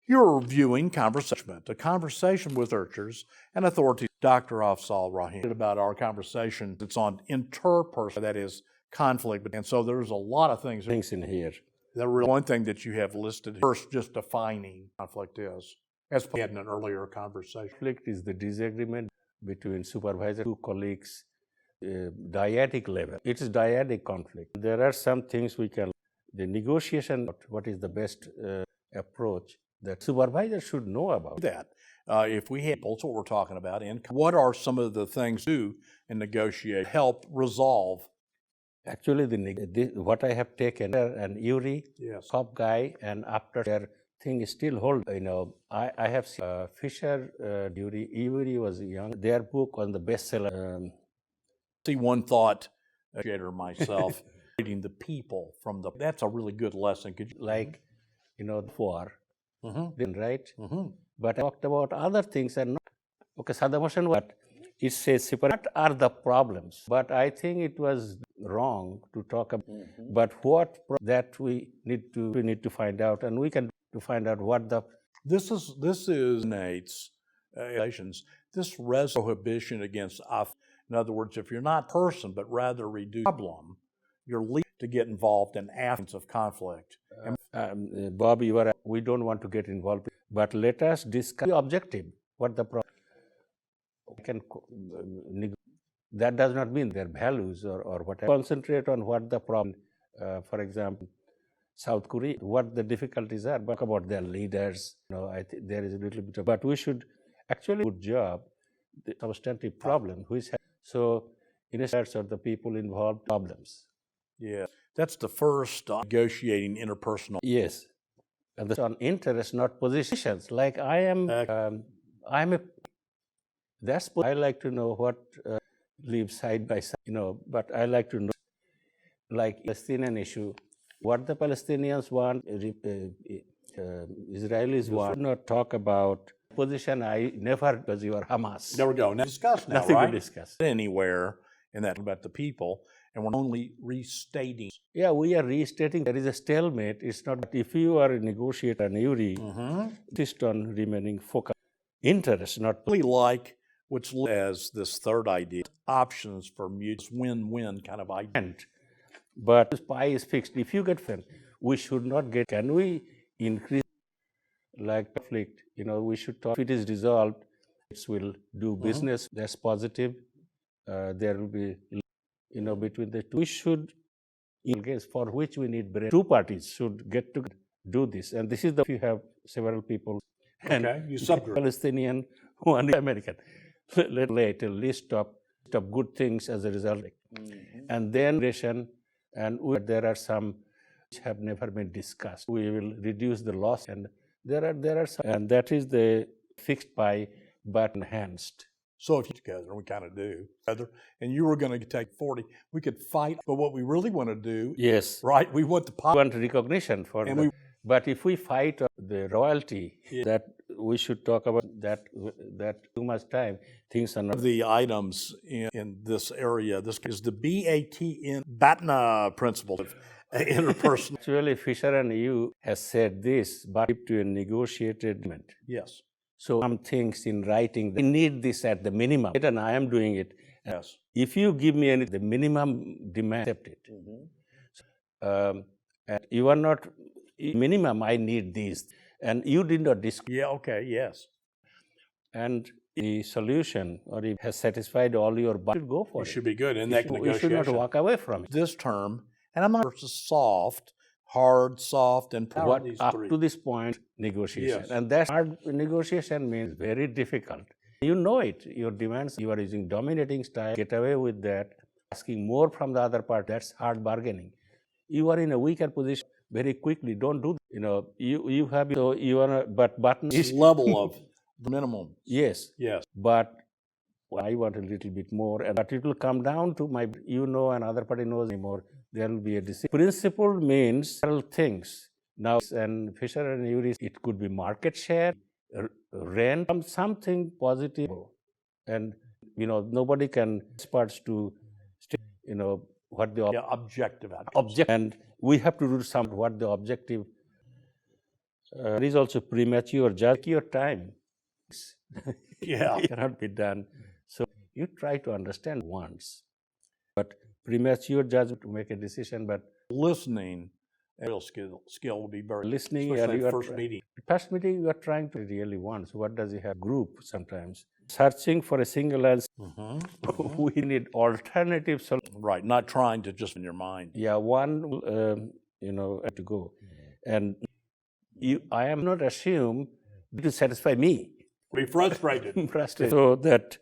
You're reviewing Conversation, a conversation with researchers and authorities. Dr. Afzal Rahim about our conversation. It's on interpersonal, that is conflict. And so there's a lot of things in here. The one thing that you have listed first, just defining conflict is, as we had in an earlier conversation. Conflict is the disagreement between supervisor, two colleagues, dyadic level. It is dyadic conflict. There are some things we can, the negotiation, what is the best approach that supervisor should know about. That if we have, that's what we're talking about. What are some of the things to do and negotiate, help resolve? Actually, what I have taken, and Yuri, yes, cop guy, and after their thing is still hold. I have seen Fisher, Yuri was young. Their book on the bestseller. See, one thought, myself, reading the people from the. That's a really good lesson. Could you, for, right? Mm-hmm. But I talked about other things and not. Okay, Sadamoshan, what it says, what are the problems? But I think it was wrong to talk about. Mm-hmm. But what that we need to find out, and we can to find out what the. This is Nate's this prohibition against. In other words, if you're not a person, but rather reduce problem, you're leading to get involved in actions of conflict. Bob, we don't want to get involved, but let us discuss the objective. What the problem? That does not mean their values or whatever. Concentrate on what the problem. For example, South Korea, what the difficulties are, but about their leaders. I think there is a little bit of, but we should actually good job the substantive problem, which has, so in a sense of the people involved problems. Yeah, that's the first negotiating interpersonal. Yes, and that's on interest, not positions. Like I am, I'm a. That's I like to know what lives side by side. But I like to know, like Palestinian issue, what the Palestinians want, Israelis want. Not talk about position. I never, because you are Hamas. There we go. Now discuss now, nothing right? to discuss Anywhere in that about the people, and we're only restating. Yeah, we are restating. There is a stalemate. It's not. If you are a negotiator, and you insist on remaining focused. Interest, not really like what's as this third idea, options for mutual win-win kind of idea. But this pie is fixed. If you get fed, we should not get. Can we increase like conflict? We should talk. If it is resolved, it will do business. That's positive. There will be, between the two. We should, for which we need brain. Two parties should get to do this, and this is the. If you have several people, and you subgroup Palestinian, one American. Let a list of good things as a result, and then there are some which have never been discussed. We will reduce the loss, and there are some, and that is the fixed pie but enhanced. So if you together, we kind of do together, and you were going to take 40, we could fight. But what we really want to do, yes, right? We want recognition for and but if we fight the royalty, that we should talk about that too much time. Things are not. The items in this area, this is the BATNA principle of interpersonal. Actually, Fisher and you has said this, but to a negotiated agreement. Yes. So some things in writing, we need this at the minimum, and I am doing it. Yes. If you give me the minimum demand, accept it. And you are not. Minimum, I need these, and you did not discuss. Yeah, okay, yes. And the solution, or it has satisfied all your budget, you should go for it. You should be good in that negotiation. You should not walk away from it. This term, and I'm not soft, hard, soft, and what up to this point, negotiation. Yes. And that hard negotiation means very difficult. You know it. Your demands, you are using dominating style, get away with that, asking more from the other part, that's hard bargaining. You are in a weaker position. Very quickly, don't do that. You have, so you are, but button is level of the minimum. Yes. Yes. But I want a little bit more, but it will come down to my, another party knows anymore. There will be a decision. Principle means several things. Now, and Fisher and Yuri, it could be market share, rent, something positive, and nobody can experts to, what the objective object, and we have to do what the objective There is also premature judgment. Take your time. Yeah. It cannot be done. So you try to understand once. But premature judgment to make a decision, but Listening, a real skill will be very listening, especially you are first meeting. first meeting, you are trying to really want. So what does he have? Group sometimes. Searching for a single answer. We need alternative solutions. Right, not trying to just in your mind. Yeah, one, to go. And I am not assumed to satisfy me. Be frustrated. So that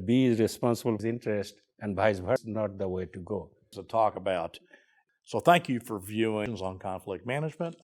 B is responsible for his interest and vice versa, not the way to go. To talk about. So thank you for viewing on conflict management.